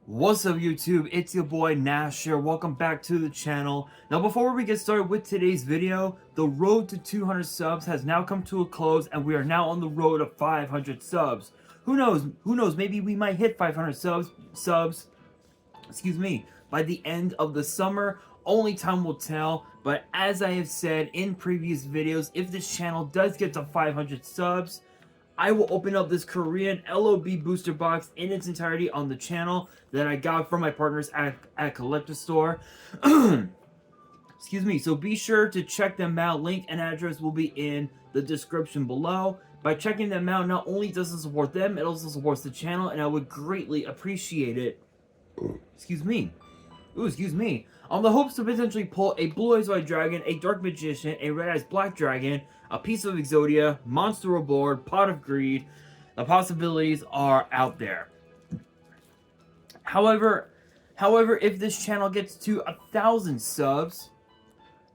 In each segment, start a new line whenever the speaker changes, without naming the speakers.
What's up YouTube, it's your boy Nash here, welcome back to the channel. Now before we get started with today's video, the road to 200 subs has now come to a close and we are now on the road to 500 subs. Who knows, maybe we might hit 500 subs, by the end of the summer. Only time will tell, but as I have said in previous videos, if this channel does get to 500 subs, I will open up this Korean LOB booster box in its entirety on the channel that I got from my partners at Collector Store. Excuse me. So be sure to check them out. Link and address will be in the description below. By checking them out, not only does it support them, it also supports the channel, and I would greatly appreciate it. Excuse me. Ooh, excuse me. On the hopes to potentially pull a Blue Eyes White Dragon, a Dark Magician, a Red Eyes Black Dragon, a piece of Exodia, Monster Aboard, Pot of Greed. The possibilities are out there. However, if this channel gets to 1,000 subs,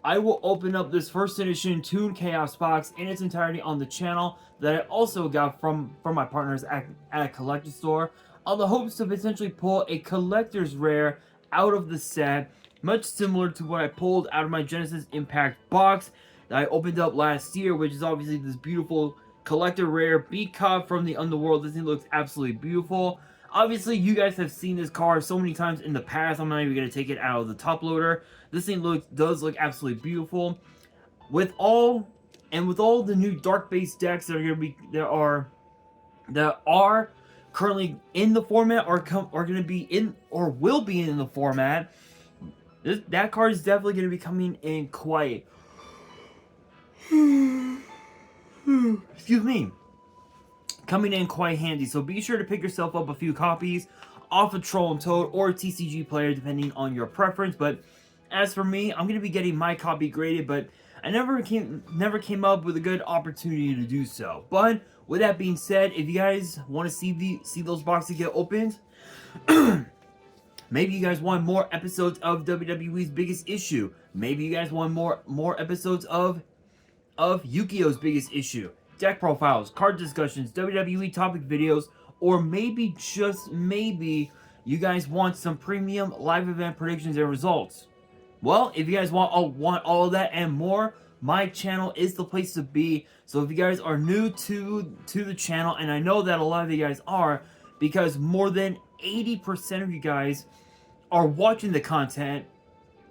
I will open up this first edition Toon Chaos box in its entirety on the channel that I also got from my partners at Collector Store, on the hopes to potentially pull a collector's rare out of the set, much similar to what I pulled out of my Genesis Impact box that I opened up last year, which is obviously this beautiful collector rare Beat Cop from the Underworld. This thing looks absolutely beautiful. Obviously, you guys have seen this card so many times in the past. I'm not even going to take it out of the top loader. This thing does look absolutely beautiful. With all the new dark-based decks that are going to be that are currently in the format, are going to be in or will be in the format, that card is definitely going to be coming in quite excuse me, coming in quite handy. So be sure to pick yourself up a few copies off of Troll and Toad or TCG Player, depending on your preference. But as for me, I'm going to be getting my copy graded, but I never came up with a good opportunity to do so. But with that being said, if you guys want to see those boxes get opened, maybe you guys want more episodes of WWE's Biggest Issue. Maybe you guys want more episodes of Yu-Gi-Oh's Biggest Issue, deck profiles, card discussions, WWE topic videos, or maybe, just maybe, you guys want some premium live event predictions and results. Well, if you guys want all of that and more, my channel is the place to be. So if you guys are new to the channel, and I know that a lot of you guys are, because more than 80% of you guys are watching the content,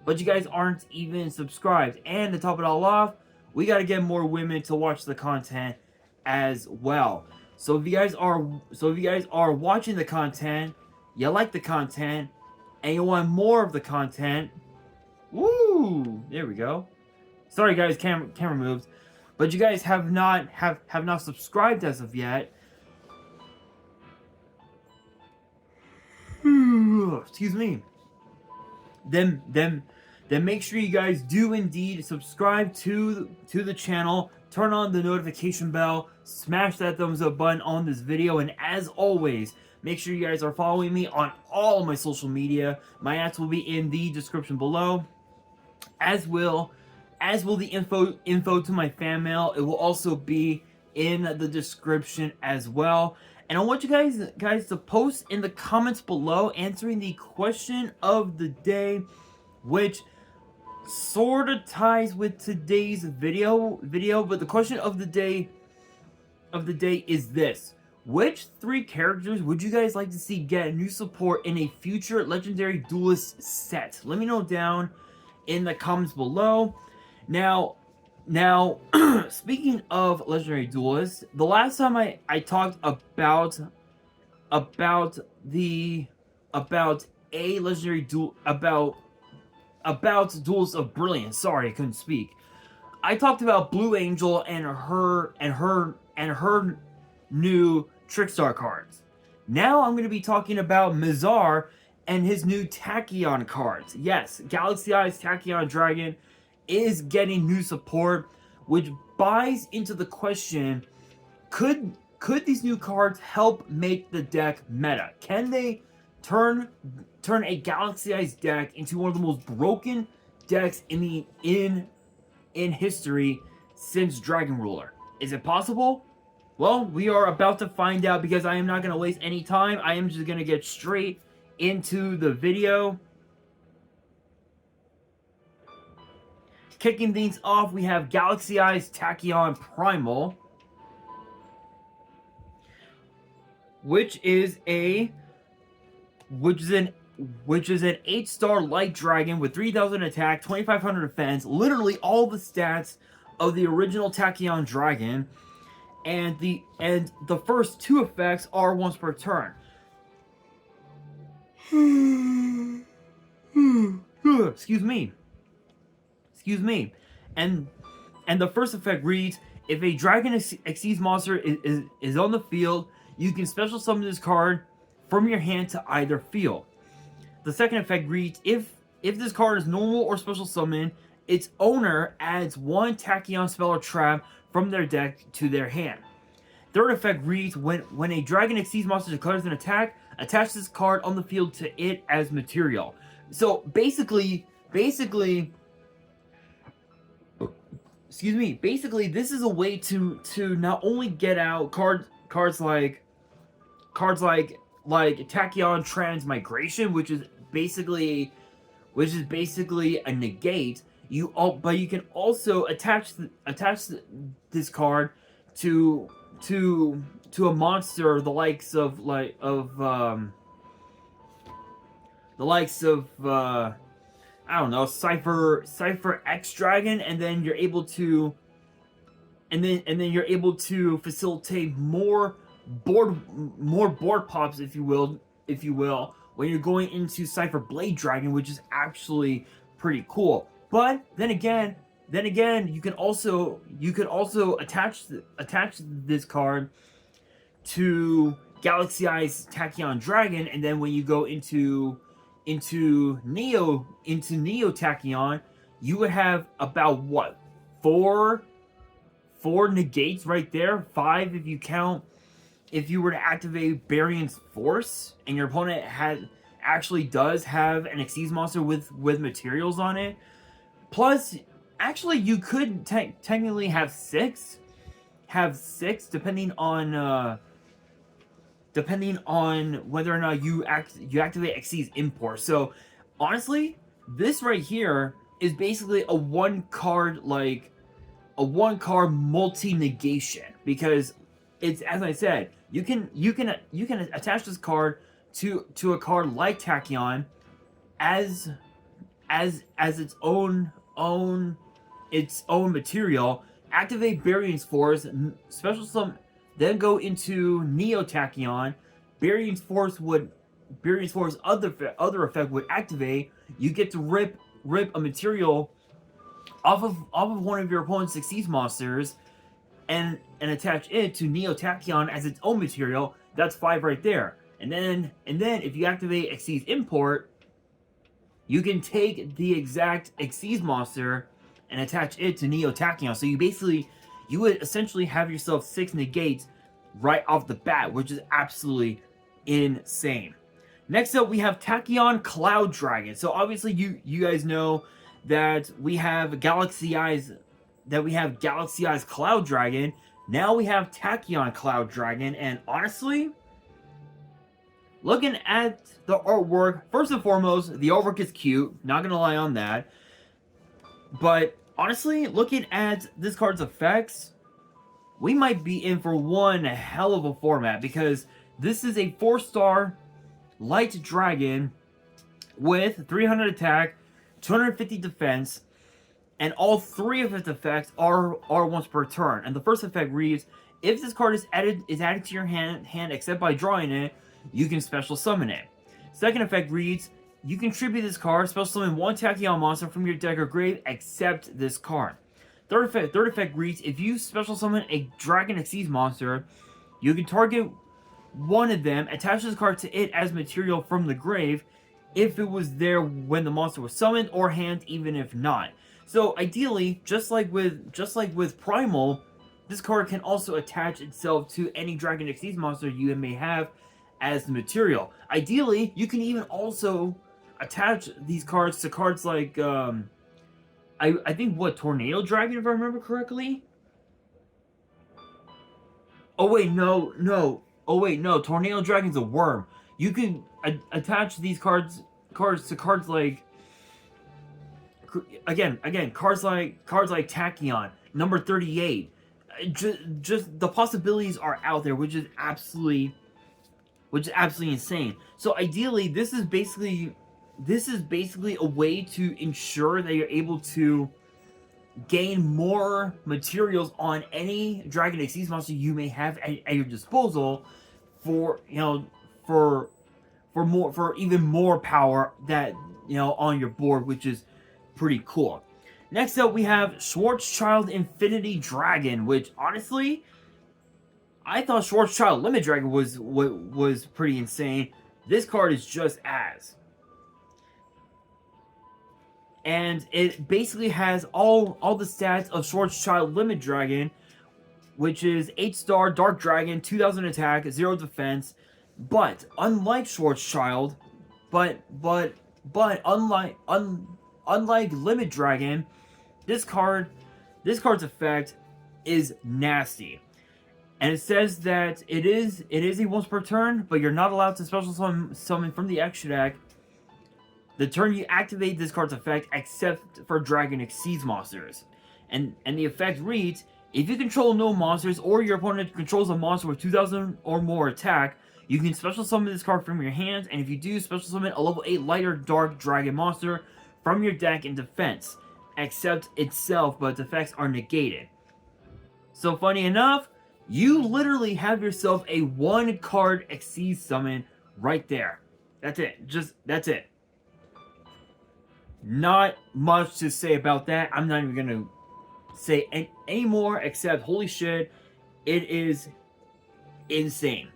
but you guys aren't even subscribed. And to top it all off, we got to get more women to watch the content as well. So if you guys are watching the content, you like the content, and you want more of the content, woo! There we go. Sorry guys, camera moved. But you guys have not subscribed as of yet. Excuse me. Then make sure you guys do indeed subscribe to the channel, turn on the notification bell, smash that thumbs up button on this video, and as always, make sure you guys are following me on all my social media. My ads will be in the description below, as will the info to my fan mail. It will also be in the description as well. And I want you guys to post in the comments below answering the question of the day, which sort of ties with today's video, but the question of the day is this: which 3 characters would you guys like to see get new support in a future Legendary Duelist set? Let me know down in the comments below. Now speaking of Legendary Duelists, the last time I talked about a Legendary Duel about Duelists of Brilliance. Sorry, I couldn't speak. I talked about Blue Angel and her new Trickstar cards. Now I'm going to be talking about Mizar and his new Tachyon cards. Yes, Galaxy Eyes Tachyon Dragon is getting new support, which buys into the question: could these new cards help make the deck meta? Can they turn a Galaxy Eyes deck into one of the most broken decks in history since Dragon Ruler? Is it possible? Well, we are about to find out, because I am not going to waste any time. I am just going to get straight into the video. Kicking things off, we have Galaxy Eyes Tachyon Primal, which is an 8-star light dragon with 3,000 attack, 2,500 defense, literally all the stats of the original Tachyon dragon, and the first 2 effects are once per turn. Excuse me. And the first effect reads: if a dragon exceeds monster is on the field, you can special summon this card from your hand to either field. The second effect reads: if this card is normal or special summon, its owner adds 1 Tachyon spell or trap from their deck to their hand. Third effect reads: when a dragon exceeds monster declares an attack, attach this card on the field to it as material. So basically, this is a way to not only get out cards like Tachyon Transmigration, which is basically a negate. But you can also attach this card to a monster the likes of I don't know, Cypher X Dragon, and then you're able to facilitate more board pops, if you will, when you're going into Cypher Blade Dragon, which is actually pretty cool. But then again, you can also attach this card to Galaxy Eyes Tachyon Dragon, and then when you go into Neo Tachyon, you would have about what, 4 negates right there, 5 if you count, if you were to activate Brilliance Force and your opponent does have an Xyz monster with materials on it. Plus, actually, you could technically have 6 depending on whether or not you activate Xyz import. So honestly, this right here is basically a one card multi-negation, because it's, as I said, you can attach this card to a card like Tachyon as its own material, activate Brilliance Force, special summon, then go into Neo Tachyon. Brilliance Force other effect would activate. You get to rip a material off of one of your opponent's Xyz monsters and attach it to Neo Tachyon as its own material. That's 5 right there. And then if you activate Xyz import, you can take the exact Xyz monster and attach it to Neo Tachyon. So you would essentially have yourself 6 negates right off the bat, which is absolutely insane. Next up, we have Tachyon Cloud Dragon. So obviously you guys know that we have Galaxy Eyes Cloud Dragon. Now we have Tachyon Cloud Dragon, and honestly, looking at the artwork, first and foremost, the artwork is cute, not gonna lie on that. But honestly, looking at this card's effects, we might be in for one hell of a format, because this is a 4-star light dragon with 300 attack, 250 defense, and all 3 of its effects are once per turn. And the first effect reads: if this card is added to your hand except by drawing it, you can special summon it. Second effect reads: you contribute this card, special summon 1 Tachyon monster from your deck or grave except this card. Third effect reads: if you special summon a Dragon Xyz monster, you can target one of them, attach this card to it as material from the grave if it was there when the monster was summoned, or hand even if not. So ideally, just like with Primal, this card can also attach itself to any Dragon Xyz monster you may have as the material. Ideally, you can even also attach these cards to cards like I think Tornado Dragon, if I remember correctly. Oh wait, no. Tornado Dragon's a worm. you can attach these cards to cards like, again, cards like Tachyon, number 38. Just the possibilities are out there, which is absolutely insane. So ideally, this is basically a way to ensure that you're able to gain more materials on any Dragon Xyz monster you may have at your disposal for, for even more power that, on your board, which is pretty cool. Next up, we have Schwarzschild Infinity Dragon, which honestly, I thought Schwarzschild Limit Dragon was pretty insane. This card is just as. And it basically has all the stats of Schwarzschild Limit Dragon, which is 8-star Dark Dragon, 2000 attack, 0 defense. But unlike Schwarzschild, unlike Limit Dragon, this card's effect is nasty. And it says that it is a once per turn, but you're not allowed to special summon from the extra deck the turn you activate this card's effect, except for Dragon Xyz monsters. And the effect reads, if you control no monsters, or your opponent controls a monster with 2000 or more attack, you can special summon this card from your hands, and if you do, special summon a level 8 lighter dark dragon monster from your deck in defense, except itself, but its effects are negated. So funny enough, you literally have yourself a 1-card Xyz summon right there. That's it. That's it. Not much to say about that. I'm not even gonna say any more, except holy shit, it is insane.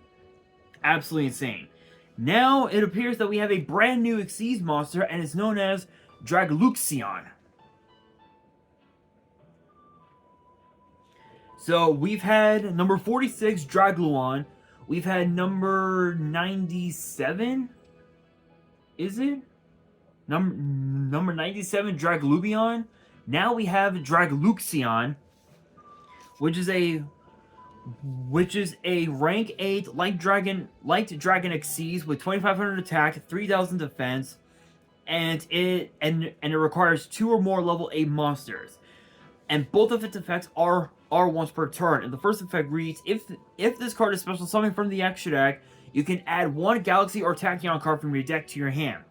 Absolutely insane. Now it appears that we have a brand new Xyz monster, and it's known as Dragluxion. So we've had number 46 Dragluon. We've had number 97. Is it? Number 97 Draglubion. Now we have Dragluxion, which is a rank 8 light dragon Xyz with 2500 attack, 3000 defense, and it requires 2 or more level 8 monsters. And both of its effects are once per turn. And the first effect reads, if this card is special summoned from the extra deck, you can add 1 Galaxy or Tachyon card from your deck to your hand.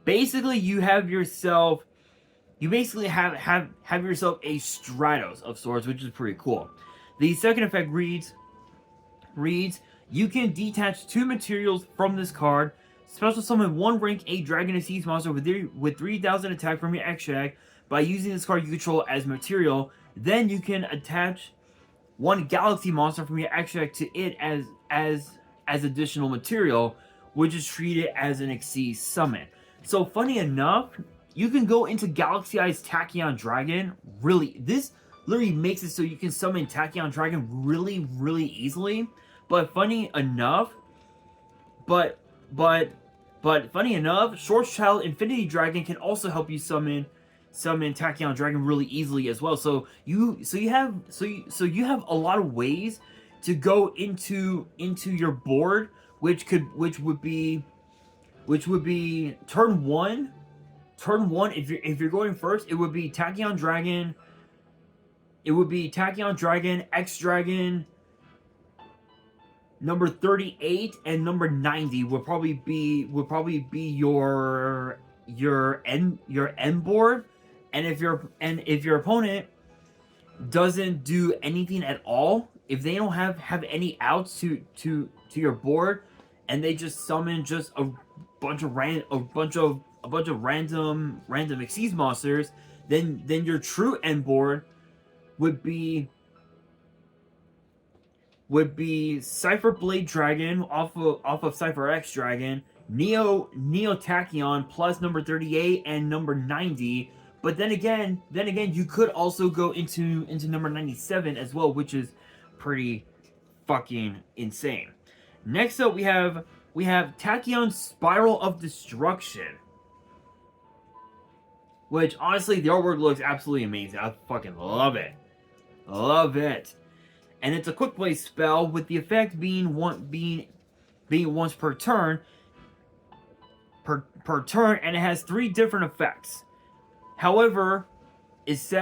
Basically, you have yourself a Stratos of sorts, which is pretty cool. The second effect reads, you can detach 2 materials from this card, special summon 1 rank 8 Dragon Xyz monster with 3000 attack from your extra deck by using this card you control as material. Then you can attach 1 Galaxy monster from your extra deck to it as additional material, which is treated as an Xyz summon. So funny enough, you can go into Galaxy-ized Tachyon Dragon. This literally makes it so you can summon Tachyon Dragon really, really easily. But funny enough, Schwarzschild Infinity Dragon can also help you summon Tachyon Dragon really easily as well. So you have a lot of ways to go into your board, which would be turn one. If you're going first, it would be Tachyon Dragon. It would be Tachyon Dragon, X Dragon. Number 38 and number 90 would probably be your end board. And if your opponent doesn't do anything at all, if they don't have any outs to your board, and they just summon just a bunch of random Xyz monsters, then your true end board would be Cypher Blade Dragon off of Cypher X Dragon, Neo Tachyon plus number 38 and number 90. But then again, you could also go into number 97 as well, which is pretty fucking insane. Next up, we have Tachyon Spiral of Destruction, which honestly the artwork looks absolutely amazing. I fucking love it, and it's a quick play spell with the effect being being once per turn, per turn, and it has 3 different effects. However, each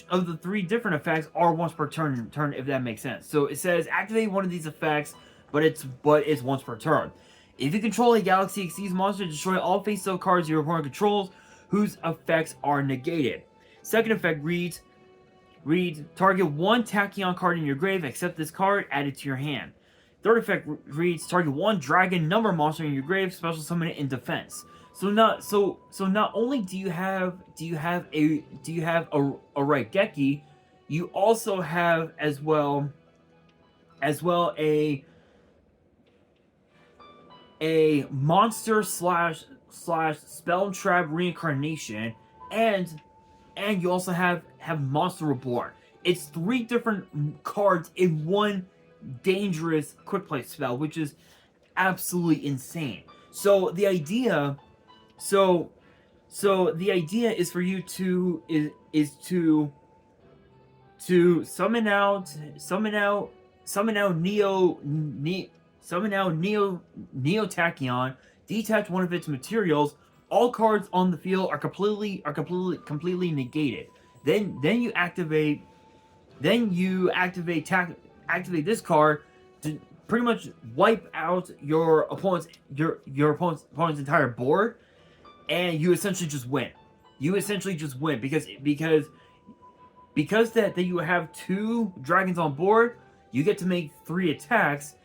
of the 3 different effects are once per turn, if that makes sense. So it says activate one of these effects, but it's once per turn. If you control a Galaxy Xyz monster, destroy all face-up cards your opponent controls whose effects are negated. Second effect reads, target 1 Tachyon card in your grave, except this card, add it to your hand. Third effect reads, target 1 dragon number monster in your grave, special summon it in defense. So not only do you have a Raigeki, you also have as well a monster slash spell trap reincarnation, and you also have Monster Reborn. It's 3 different cards in one dangerous quick play spell, which is absolutely insane. So the idea is for you to summon out Neo Tachyon, detach one of its materials. All cards on the field are completely negated. Then you activate this card to pretty much wipe out your opponent's entire board, and you essentially just win. Because that you have 2 dragons on board, you get to make 3 attacks,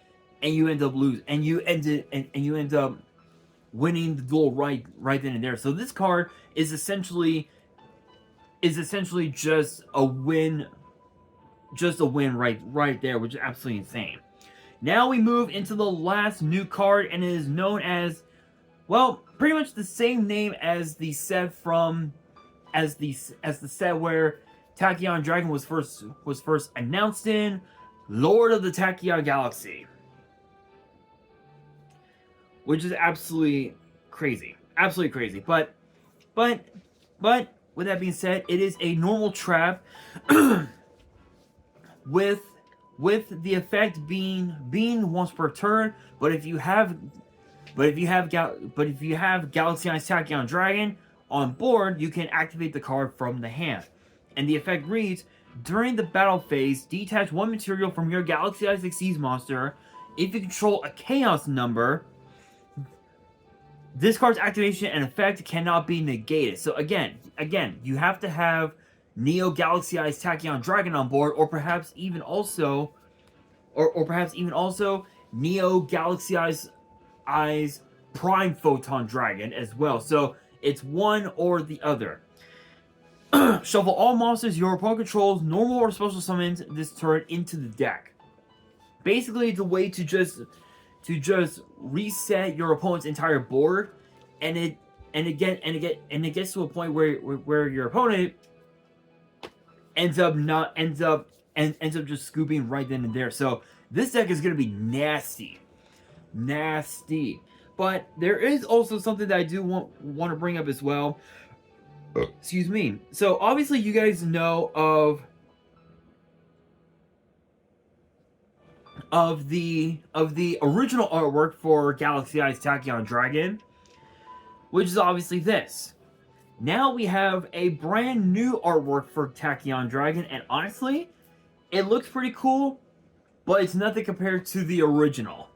and you end up losing, and you end up winning the duel right then and there. So this card is essentially just a win right there, which is absolutely insane. Now we move into the last new card, and it is known as, well, pretty much the same name as the set as the set where Tachyon Dragon was first announced in, Lord of the Tachyon Galaxy, which is absolutely crazy. But with that being said, it is a normal trap with the effect being once per turn. But if you have Galaxy Eyes Tachyon Dragon on board, you can activate the card from the hand. And the effect reads, during the battle phase, detach 1 material from your Galaxy Eyes Xyz monster. If you control a chaos number, this card's activation and effect cannot be negated. So again, you have to have Neo Galaxy Eyes Tachyon Dragon on board, or perhaps even also Neo Galaxy Eyes Prime Photon Dragon as well. So it's one or the other. Shuffle all monsters your opponent controls, normal or special summons this turn into the deck. Basically, it's a way to just reset your opponent's entire board, and it gets to a point where your opponent ends up just scooping right then and there. So this deck is gonna be nasty. But there is also something that I do want to bring up as well. Excuse me. So obviously you guys know of the original artwork for Galaxy Eyes Tachyon Dragon, which is obviously this. Now we have a brand new artwork for Tachyon Dragon, and honestly, it looks pretty cool, but it's nothing compared to the original.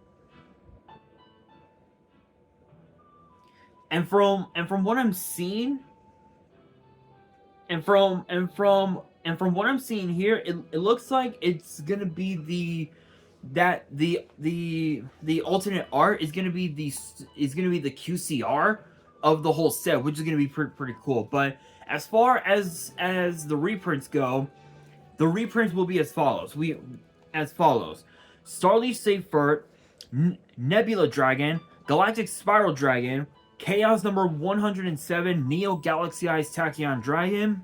And from what I'm seeing, and from what I'm seeing here, it looks like it's gonna be the alternate art is gonna be the QCR of the whole set, which is gonna be pretty cool. But as far as the reprints go, the reprints will be as follows. Starleaf Safert, Nebula Dragon, Galactic Spiral Dragon, Chaos number 107, Neo Galaxy Eyes Tachyon Dragon,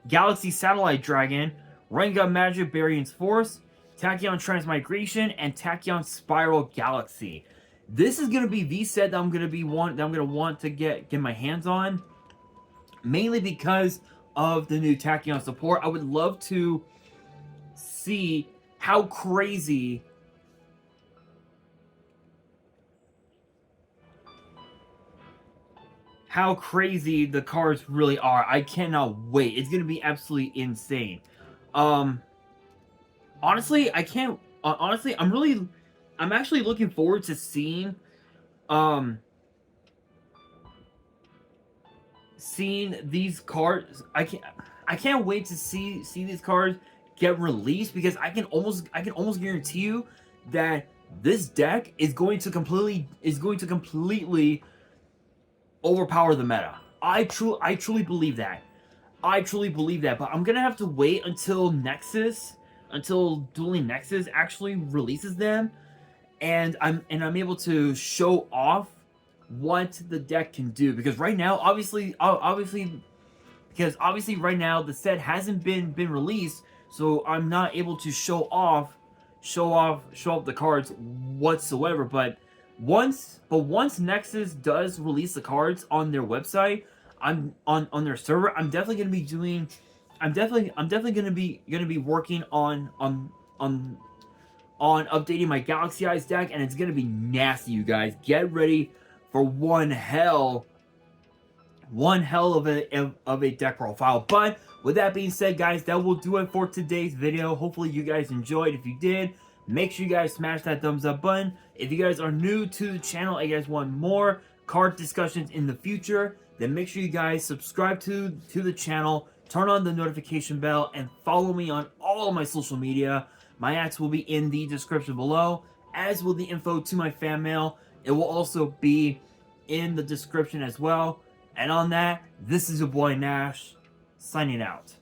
Galaxy Satellite Dragon, Renga Magic Brilliance Force, Tachyon Transmigration, and Tachyon Spiral Galaxy. This is gonna be the set that I'm gonna want to get my hands on, mainly because of the new Tachyon support. I would love to see how crazy the cards really are. I cannot wait. It's gonna be absolutely insane. Honestly, I can't. Honestly, I'm actually looking forward to um, seeing these cards. I can't wait to see these cards get released, because I can almost guarantee you that this deck is going to completely overpower the meta. I truly believe that. I truly believe that, but I'm gonna have to wait until Dueling Nexus actually releases them, and I'm able to show off what the deck can do. Because right now, obviously right now the set hasn't been released, so I'm not able to show off the cards whatsoever. But once Nexus does release the cards on their website, I'm on their server, I'm definitely gonna be doing I'm definitely gonna be working on updating my Galaxy Eyes deck, and it's gonna be nasty, you guys. Get ready for one hell of a deck profile. But with that being said, guys, that will do it for today's video. Hopefully you guys enjoyed. If you did, make sure you guys smash that thumbs up button. If you guys are new to the channel and you guys want more card discussions in the future, then make sure you guys subscribe to the channel, turn on the notification bell, and follow me on all of my social media. My ads will be in the description below, as will the info to my fan mail. It will also be in the description as well. And on that, this is your boy Nash, signing out.